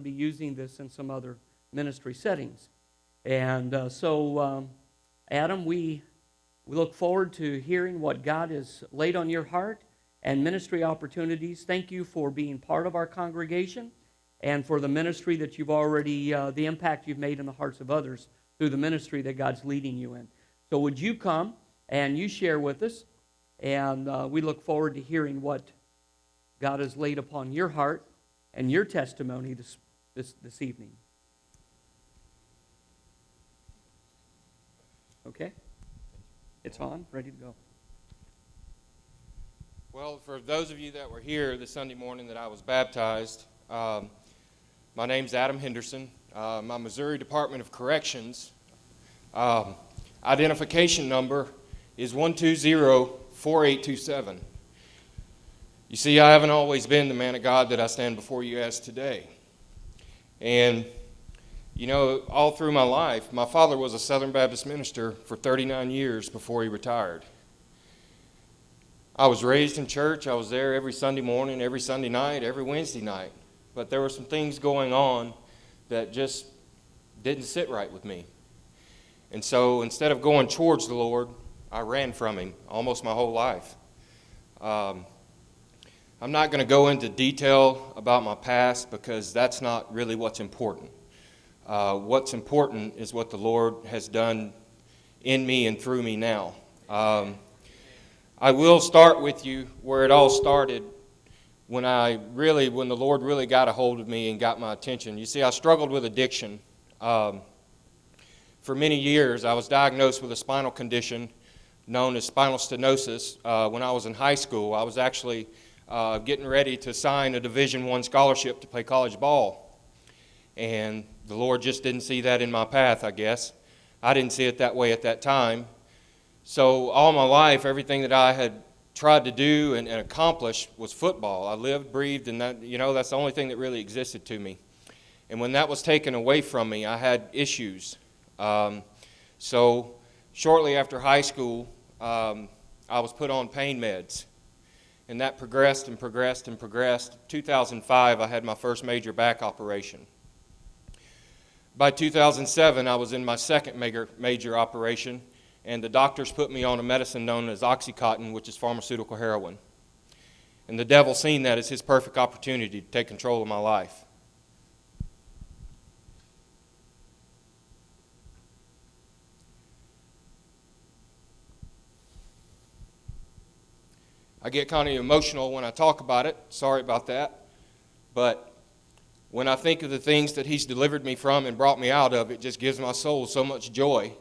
be using this in some other ministry settings. And so, Adam, we look forward to hearing what God has laid on your heart and ministry opportunities. Thank you for being part of our congregation and for the ministry that you've already, the impact you've made in the hearts of others through the ministry that God's leading you in. So would you come and you share with us, and we look forward to hearing what God has laid upon your heart and your testimony this evening. Okay? It's on, ready to go. Well, for those of you that were here the Sunday morning that I was baptized, my name's Adam Henderson. My Missouri Department of Corrections identification number is 120-4827. You see, I haven't always been the man of God that I stand before you as today. And, you know, all through my life, my father was a Southern Baptist minister for 39 years before he retired. I was raised in church. I was there every Sunday morning, every Sunday night, every Wednesday night. But there were some things going on that just didn't sit right with me. And so instead of going towards the Lord, I ran from Him almost my whole life. I'm not going to go into detail about my past because that's not really what's important. What's important is what the Lord has done in me and through me now. I will start with you where it all started when the Lord really got a hold of me and got my attention. You see, I struggled with addiction. For many years, I was diagnosed with a spinal condition known as spinal stenosis. When I was in high school, I was actually getting ready to sign a Division I scholarship to play college ball. And the Lord just didn't see that in my path, I guess. I didn't see it that way at that time. So all my life, everything that I had tried to do and accomplish was football. I lived, breathed, and that's the only thing that really existed to me. And when that was taken away from me, I had issues. So shortly after high school, I was put on pain meds. And that progressed and progressed and progressed. 2005, I had my first major back operation. By 2007, I was in my second major operation, and the doctors put me on a medicine known as Oxycontin, which is pharmaceutical heroin. And the devil seen that as his perfect opportunity to take control of my life. I get kind of emotional when I talk about it. Sorry about that. But when I think of the things that He's delivered me from and brought me out of, it just gives my soul so much joy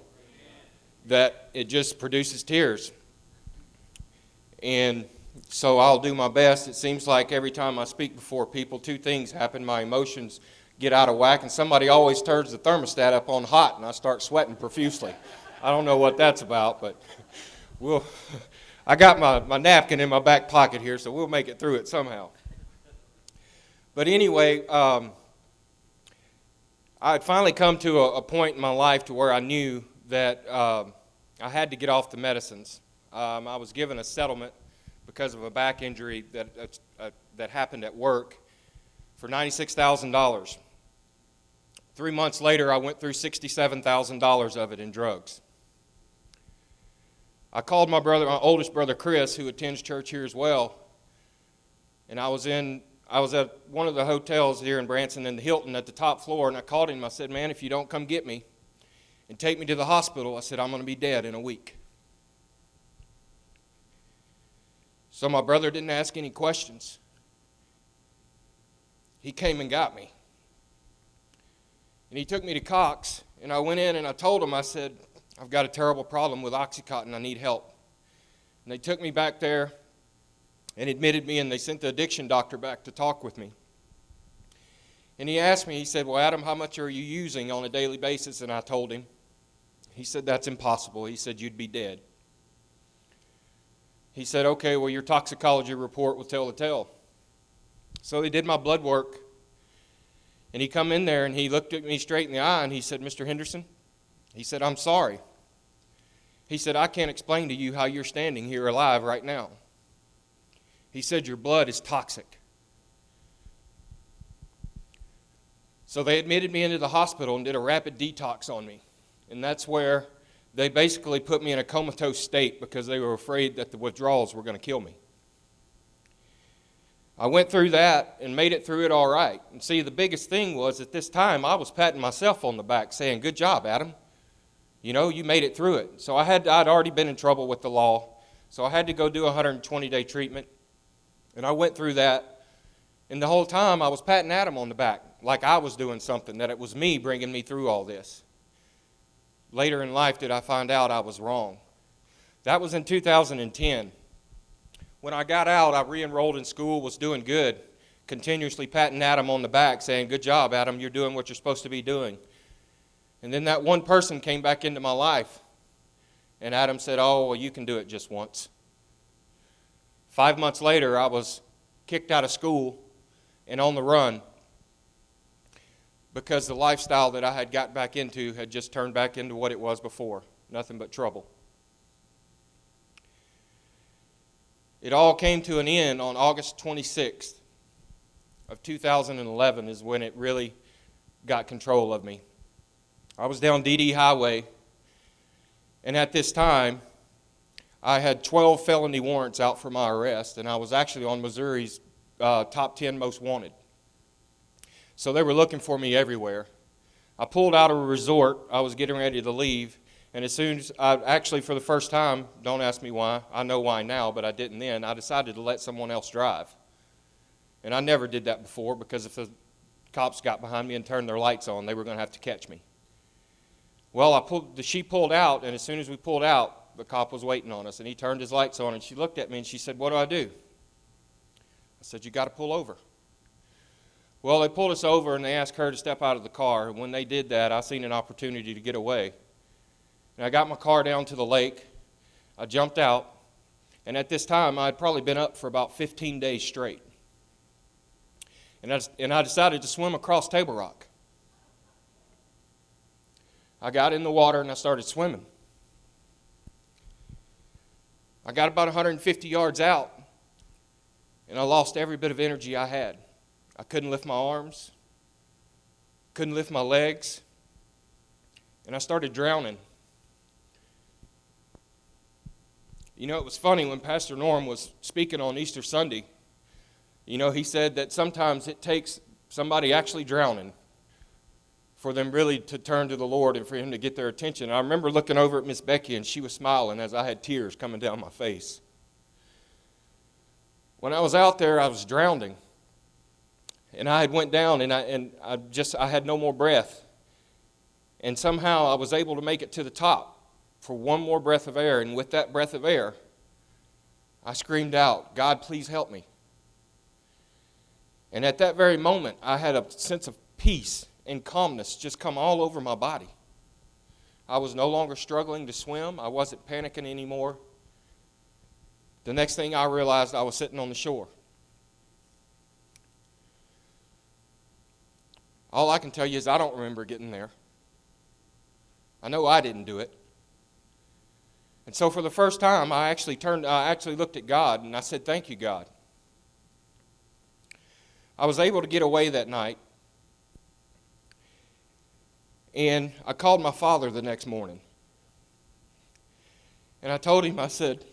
that it just produces tears. And so I'll do my best. It seems like every time I speak before people, two things happen. My emotions get out of whack, and somebody always turns the thermostat up on hot, and I start sweating profusely. I don't know what that's about, but I got my napkin in my back pocket here, so we'll make it through it somehow. But anyway, I had finally come to a point in my life to where I knew that I had to get off the medicines. I was given a settlement because of a back injury that happened at work for $96,000. 3 months later, I went through $67,000 of it in drugs. I called my oldest brother Chris, who attends church here as well, and I was at one of the hotels here in Branson in the Hilton at the top floor, and I called him. I said, "Man, if you don't come get me and take me to the hospital," I said, "I'm going to be dead in a week." So my brother didn't ask any questions. He came and got me. And he took me to Cox, and I went in and I told him, I said, "I've got a terrible problem with Oxycontin. I need help." And they took me back there and admitted me, and they sent the addiction doctor back to talk with me. And he asked me, he said, "Well, Adam, how much are you using on a daily basis?" And I told him. He said, "That's impossible." He said, "You'd be dead." He said, "Okay, well, your toxicology report will tell the tale." So they did my blood work, and he come in there, and he looked at me straight in the eye, and he said, "Mr. Henderson," he said, "I'm sorry." He said, "I can't explain to you how you're standing here alive right now." He said, "Your blood is toxic." So they admitted me into the hospital and did a rapid detox on me. And that's where they basically put me in a comatose state because they were afraid that the withdrawals were going to kill me. I went through that and made it through it all right. And see, the biggest thing was at this time I was patting myself on the back saying, "Good job, Adam. You know, you made it through it." So I'd already been in trouble with the law. So I had to go do a 120-day treatment. And I went through that. And the whole time I was patting Adam on the back like I was doing something, that it was me bringing me through all this. Later in life did I find out I was wrong. That was in 2010. When I got out, I re-enrolled in school, was doing good, continuously patting Adam on the back, saying, "Good job, Adam, you're doing what you're supposed to be doing." And then that one person came back into my life, and Adam said, "Oh, well, you can do it just once." 5 months later, I was kicked out of school and on the run because the lifestyle that I had got back into had just turned back into what it was before, nothing but trouble. It all came to an end on August 26th of 2011 is when it really got control of me. I was down DD Highway, and at this time, I had 12 felony warrants out for my arrest, and I was actually on Missouri's top 10 most wanted. So they were looking for me everywhere. I pulled out of a resort. I was getting ready to leave. And as soon as actually for the first time, don't ask me why. I know why now, but I didn't then. I decided to let someone else drive. And I never did that before because if the cops got behind me and turned their lights on, they were going to have to catch me. Well, she pulled out, and as soon as we pulled out, the cop was waiting on us. And he turned his lights on, and she looked at me, and she said, "What do I do?" I said, "You got to pull over." Well, they pulled us over and they asked her to step out of the car. And when they did that, I seen an opportunity to get away. And I got my car down to the lake. I jumped out. And at this time, I had probably been up for about 15 days straight. And I decided to swim across Table Rock. I got in the water and I started swimming. I got about 150 yards out, and I lost every bit of energy I had. I couldn't lift my arms, couldn't lift my legs, and I started drowning. You know, it was funny when Pastor Norm was speaking on Easter Sunday. You know, he said that sometimes it takes somebody actually drowning for them really to turn to the Lord and for him to get their attention. And I remember looking over at Miss Becky, and she was smiling as I had tears coming down my face. When I was out there, I was drowning. And I had went down, and I had no more breath. And somehow I was able to make it to the top for one more breath of air. And with that breath of air, I screamed out, "God, please help me." And at that very moment, I had a sense of peace and calmness just come all over my body. I was no longer struggling to swim. I wasn't panicking anymore. The next thing I realized, I was sitting on the shore. All I can tell you is I don't remember getting there. I know I didn't do it. And so for the first time, I actually looked at God and I said, "Thank you, God." I was able to get away that night. And I called my father the next morning. And I told him, I said,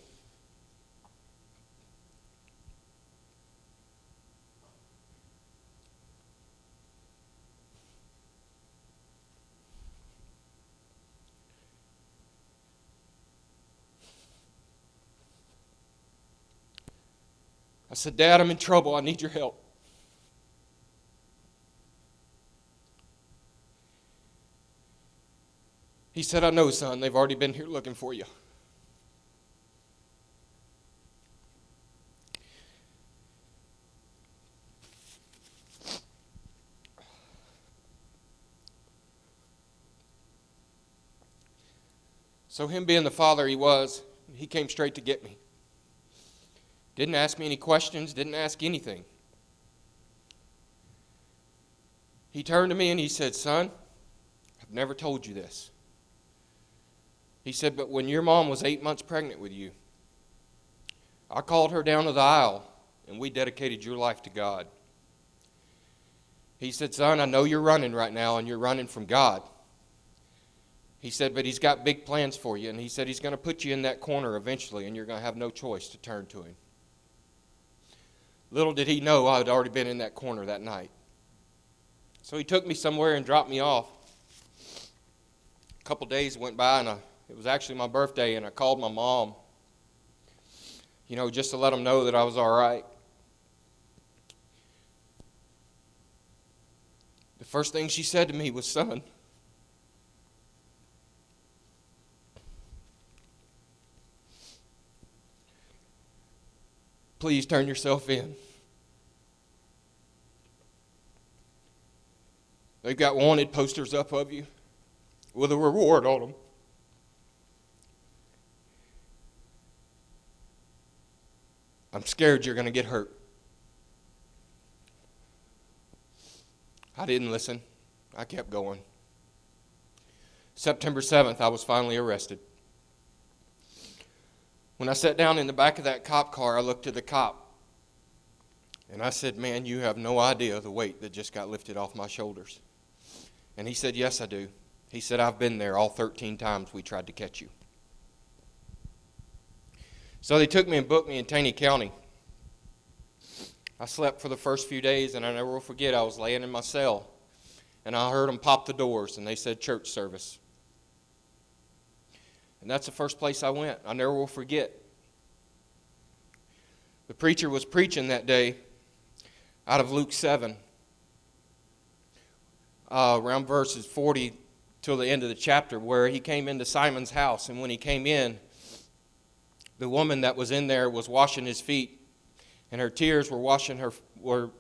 "Dad, I'm in trouble. I need your help." He said, "I know, son. They've already been here looking for you." So him being the father he was, he came straight to get me. Didn't ask me any questions, didn't ask anything. He turned to me and he said, "Son, I've never told you this." He said, "But when your mom was 8 months pregnant with you, I called her down to the aisle and we dedicated your life to God." He said, son, I know you're running right now, and you're running from God. He said, but He's got big plans for you. And He said He's going to put you in that corner eventually, and you're going to have no choice to turn to Him. Little did he know I had already been in that corner that night. So he took me somewhere and dropped me off. A couple days went by, and it was actually my birthday, and I called my mom, just to let them know that I was all right. The first thing she said to me was, son, please turn yourself in. They've got wanted posters up of you with a reward on them. I'm scared you're going to get hurt. I didn't listen. I kept going. September 7th, I was finally arrested. When I sat down in the back of that cop car, I looked at the cop, and I said, man, you have no idea the weight that just got lifted off my shoulders. And he said, yes, I do. He said, I've been there all 13 times we tried to catch you. So they took me and booked me in Taney County. I slept for the first few days, and I never will forget, I was laying in my cell, and I heard them pop the doors, and they said church service. And that's the first place I went. I never will forget. The preacher was preaching that day out of Luke 7, around verses 40 till the end of the chapter, where he came into Simon's house. And when he came in, the woman that was in there was washing his feet, and her tears were washing her, were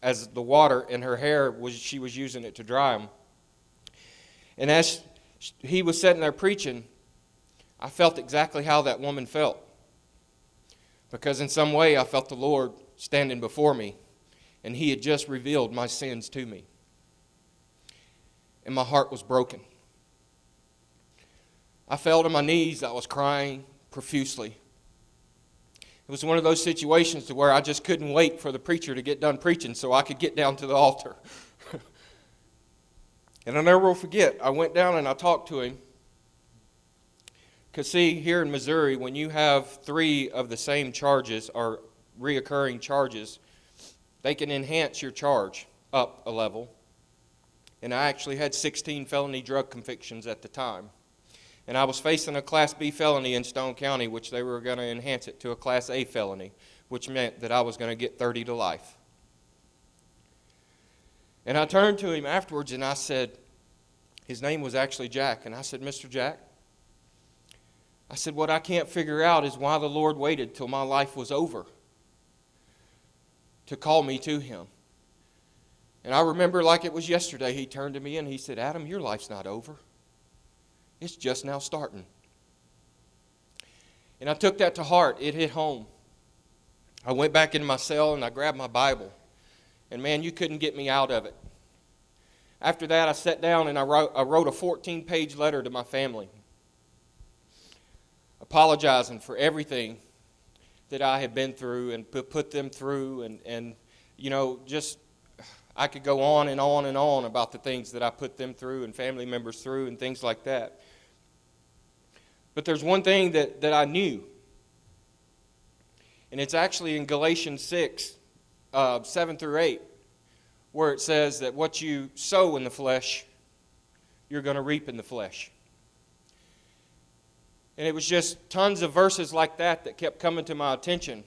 as the water in her hair, she was using it to dry them. And as he was sitting there preaching, I felt exactly how that woman felt. Because in some way I felt the Lord standing before me, and He had just revealed my sins to me. And my heart was broken. I fell to my knees. I was crying profusely. It was one of those situations to where I just couldn't wait for the preacher to get done preaching so I could get down to the altar. And I'll never will forget, I went down and I talked to him. Because see, here in Missouri, when you have 3 of the same charges or reoccurring charges, they can enhance your charge up a level. And I actually had 16 felony drug convictions at the time. And I was facing a Class B felony in Stone County, which they were going to enhance it to a Class A felony, which meant that I was going to get 30 to life. And I turned to him afterwards and I said, his name was actually Jack, and I said, Mr. Jack, I said, what I can't figure out is why the Lord waited till my life was over to call me to Him. And I remember like it was yesterday, he turned to me and he said, Adam, your life's not over. It's just now starting. And I took that to heart. It hit home. I went back into my cell and I grabbed my Bible. And man, you couldn't get me out of it. After that, I sat down and I wrote a 14-page letter to my family, apologizing for everything that I had been through and put them through. And just I could go on and on and on about the things that I put them through and family members through and things like that. But there's one thing that I knew, and it's actually in Galatians 6, 7 through 8, where it says that what you sow in the flesh, you're going to reap in the flesh. And it was just tons of verses like that kept coming to my attention.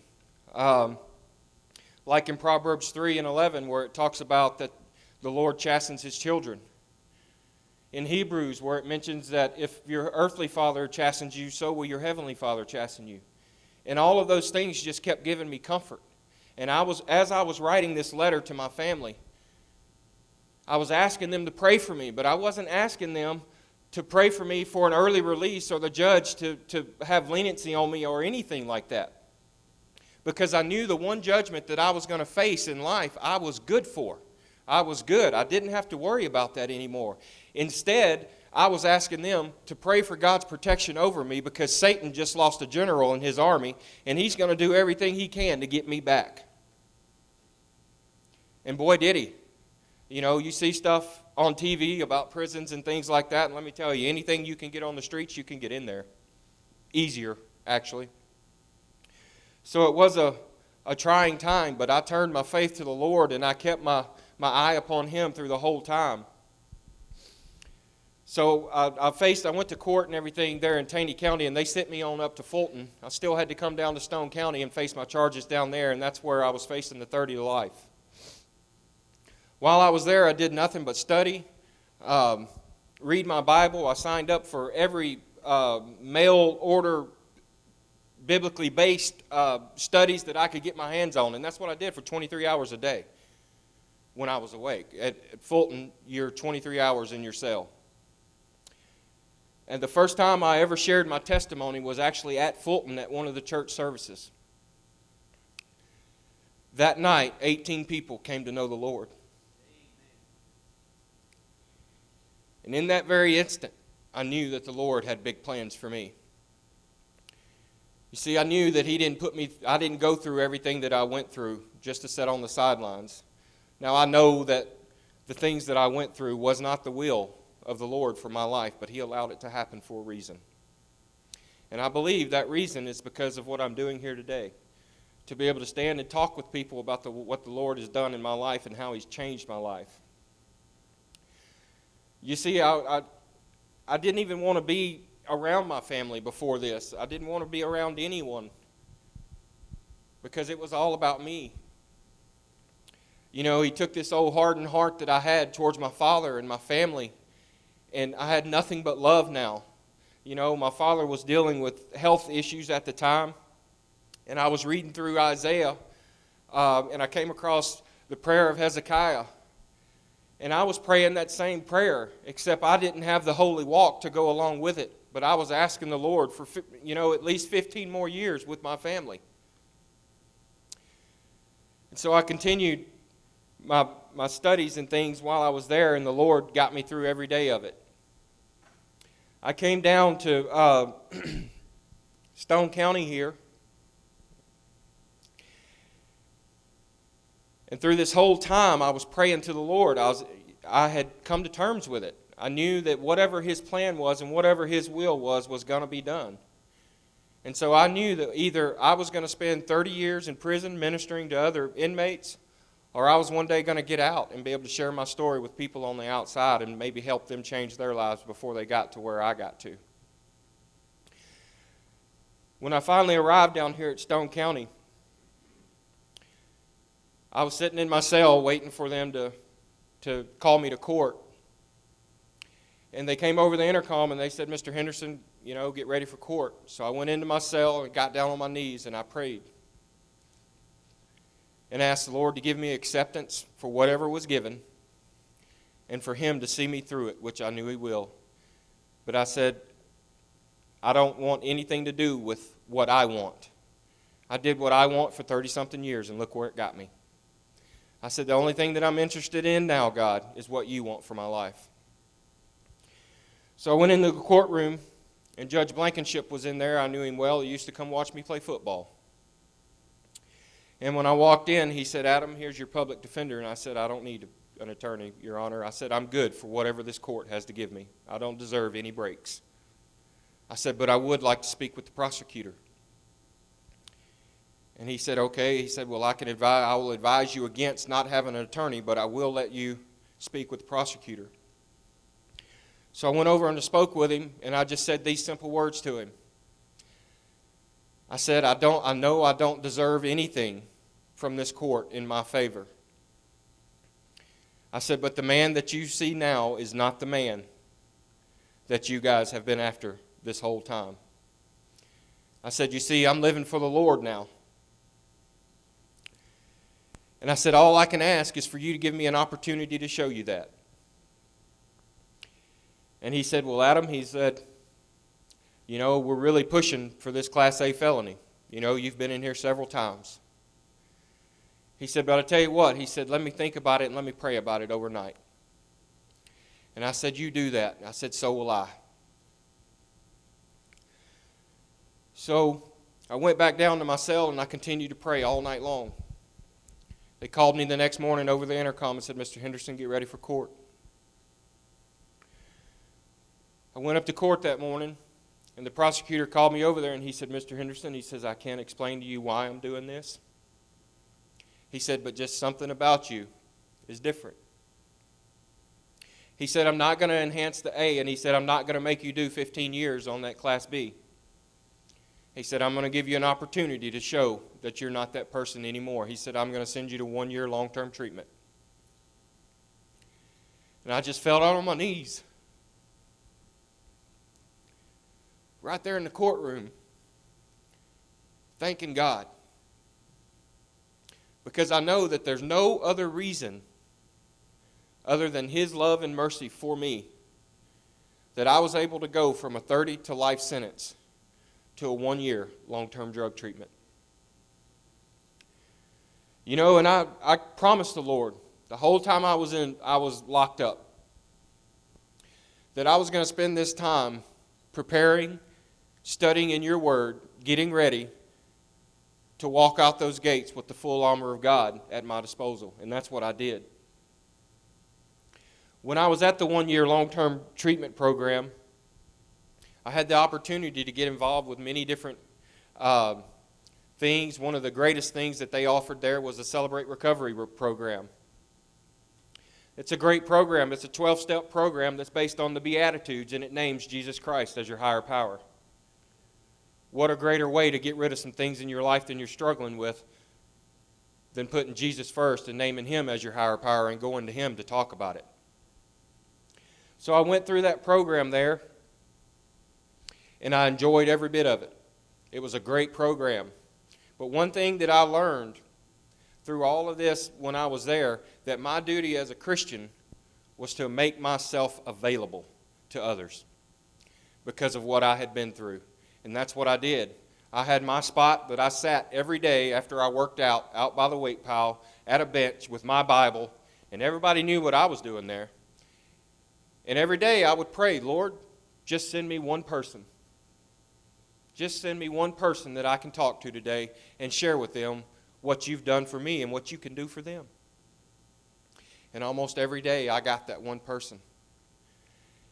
Like in Proverbs 3 and 11, where it talks about that the Lord chastens His children. In Hebrews, where it mentions that if your earthly father chastens you, so will your heavenly Father chasten you. And all of those things just kept giving me comfort. And as I was writing this letter to my family, I was asking them to pray for me, but I wasn't asking them to pray for me for an early release or the judge to have leniency on me or anything like that. Because I knew the one judgment that I was going to face in life, I was good for. I was good. I didn't have to worry about that anymore. Instead, I was asking them to pray for God's protection over me because Satan just lost a general in his army, and he's going to do everything he can to get me back. And boy, did he. You know, you see stuff on TV about prisons and things like that, and let me tell you, anything you can get on the streets, you can get in there. Easier, actually. So it was a trying time, but I turned my faith to the Lord, and I kept my eye upon Him through the whole time. So I went to court and everything there in Taney County, and they sent me on up to Fulton. I still had to come down to Stone County and face my charges down there, and that's where I was facing the 30 to life. While I was there, I did nothing but study, read my Bible. I signed up for every mail order, biblically based studies that I could get my hands on, and that's what I did for 23 hours a day when I was awake. At Fulton, you're 23 hours in your cell. And the first time I ever shared my testimony was actually at Fulton at one of the church services. That night, 18 people came to know the Lord. And in that very instant, I knew that the Lord had big plans for me. You see, I knew that I didn't go through everything that I went through just to sit on the sidelines. Now, I know that the things that I went through was not the will of the Lord for my life, but He allowed it to happen for a reason. And I believe that reason is because of what I'm doing here today. To be able to stand and talk with people about what the Lord has done in my life and how He's changed my life. You see, I didn't even want to be around my family before this. I didn't want to be around anyone because it was all about me. You know, He took this old hardened heart that I had towards my father and my family, and I had nothing but love now. You know, my father was dealing with health issues at the time, and I was reading through Isaiah, and I came across the prayer of Hezekiah. And I was praying that same prayer, except I didn't have the holy walk to go along with it. But I was asking the Lord for, at least 15 more years with my family. And so I continued my studies and things while I was there, and the Lord got me through every day of it. I came down to Stone County here. And through this whole time, I was praying to the Lord. I had come to terms with it. I knew that whatever His plan was and whatever His will was going to be done. And so I knew that either I was going to spend 30 years in prison ministering to other inmates, or I was one day going to get out and be able to share my story with people on the outside and maybe help them change their lives before they got to where I got to. When I finally arrived down here at Stone County, I was sitting in my cell waiting for them to call me to court. And they came over the intercom and they said, "Mr. Henderson, get ready for court." So I went into my cell and got down on my knees and I prayed. And asked the Lord to give me acceptance for whatever was given and for Him to see me through it, which I knew He will. But I said, I don't want anything to do with what I want. I did what I want for 30-something years, and look where it got me. I said, the only thing that I'm interested in now, God, is what You want for my life. So I went into the courtroom, and Judge Blankenship was in there. I knew him well. He used to come watch me play football. And when I walked in, he said, "Adam, here's your public defender." And I said, "I don't need an attorney, Your Honor." I said, "I'm good for whatever this court has to give me. I don't deserve any breaks." I said, "But I would like to speak with the prosecutor." And he said, "Okay." He said, "Well, I will advise you against not having an attorney, but I will let you speak with the prosecutor." So I went over and spoke with him, and I just said these simple words to him. I said, I know I don't deserve anything from this court in my favor. I said, but the man that you see now is not the man that you guys have been after this whole time. I said, you see, I'm living for the Lord now. And I said, all I can ask is for you to give me an opportunity to show you that. And he said, well, Adam, he said, we're really pushing for this Class A felony. You've been in here several times. He said, but I tell you what, he said, let me think about it and let me pray about it overnight. And I said, you do that. I said, so will I. So I went back down to my cell and I continued to pray all night long. They called me the next morning over the intercom and said, Mr. Henderson, get ready for court. I went up to court that morning, and the prosecutor called me over there, and he said, Mr. Henderson, he says, I can't explain to you why I'm doing this. He said, but just something about you is different. He said, I'm not going to enhance the A, and he said, I'm not going to make you do 15 years on that Class B. He said, I'm going to give you an opportunity to show that you're not that person anymore. He said, I'm going to send you to 1 year long-term treatment. And I just fell down on my knees. Right there in the courtroom, thanking God. Because I know that there's no other reason other than His love and mercy for me that I was able to go from a 30 to life sentence to a 1 year long-term drug treatment. You know, and I promised the Lord the whole time I was locked up that I was going to spend this time preparing, studying in your word, getting ready to walk out those gates with the full armor of God at my disposal. And that's what I did. When I was at the 1 year long-term treatment program, I had the opportunity to get involved with many different things. One of the greatest things that they offered there was a Celebrate Recovery program. It's a great program. It's a 12-step program that's based on the Beatitudes, and it names Jesus Christ as your higher power. What a greater way to get rid of some things in your life than you're struggling with than putting Jesus first and naming Him as your higher power and going to Him to talk about it. So I went through that program there, and I enjoyed every bit of it. It was a great program. But one thing that I learned through all of this when I was there, that my duty as a Christian was to make myself available to others because of what I had been through. And that's what I did. I had my spot that I sat every day after I worked out by the weight pile, at a bench with my Bible, and everybody knew what I was doing there. And every day I would pray, Lord, just send me one person. Just send me one person that I can talk to today and share with them what you've done for me and what you can do for them. And almost every day I got that one person.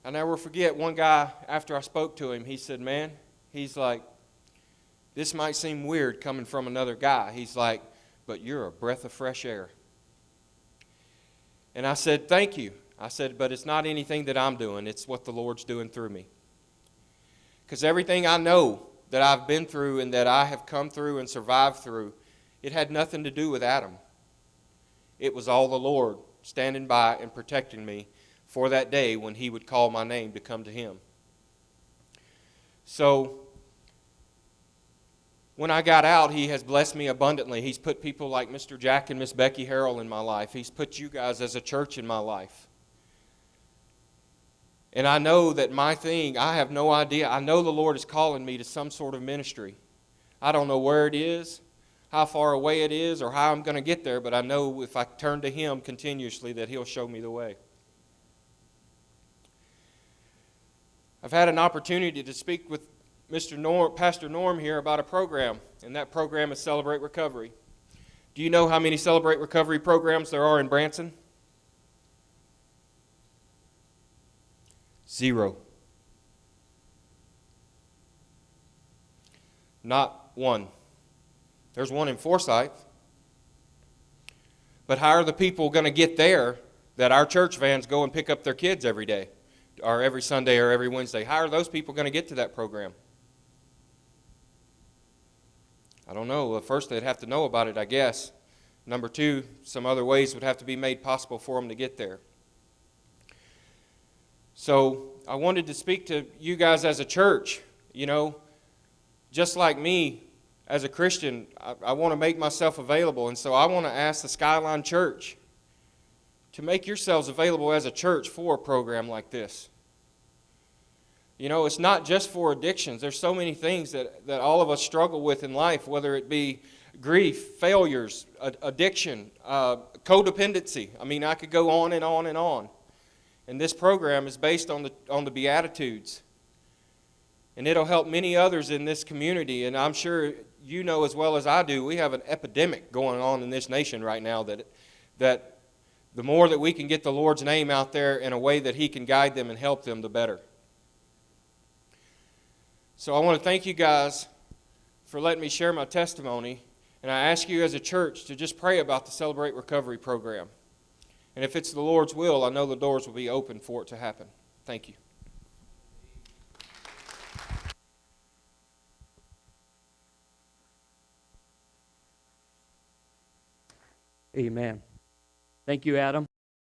I'll never forget one guy, after I spoke to him, he said, man, he's like, this might seem weird coming from another guy. He's like, but you're a breath of fresh air. And I said, thank you. I said, but it's not anything that I'm doing. It's what the Lord's doing through me. Because everything I know that I've been through and that I have come through and survived through, it had nothing to do with Adam. It was all the Lord standing by and protecting me for that day when He would call my name to come to Him. So, when I got out, He has blessed me abundantly. He's put people like Mr. Jack and Miss Becky Harrell in my life. He's put you guys as a church in my life. And I know that my thing, I have no idea. I know the Lord is calling me to some sort of ministry. I don't know where it is, how far away it is, or how I'm going to get there, but I know if I turn to Him continuously that He'll show me the way. I've had an opportunity to speak with Pastor Norm here about a program, and that program is Celebrate Recovery. Do you know how many Celebrate Recovery programs there are in Branson? 0. Not one. There's one in Forsyth. But how are the people going to get there that our church vans go and pick up their kids every day, or every Sunday or every Wednesday? How are those people going to get to that program? I don't know. Well, first, they'd have to know about it, I guess. Number 2, some other ways would have to be made possible for them to get there. So I wanted to speak to you guys as a church. You know, just like me as a Christian, I want to make myself available. And so I want to ask the Skyline Church to make yourselves available as a church for a program like this. You know, it's not just for addictions. There's so many things that all of us struggle with in life, whether it be grief, failures, addiction, codependency. I mean, I could go on and on and on. And this program is based on the Beatitudes. And it'll help many others in this community. And I'm sure you know as well as I do, we have an epidemic going on in this nation right now that the more that we can get the Lord's name out there in a way that He can guide them and help them, the better. So I want to thank you guys for letting me share my testimony, and I ask you as a church to just pray about the Celebrate Recovery program. And if it's the Lord's will, I know the doors will be open for it to happen. Thank you. Amen. Thank you, Adam.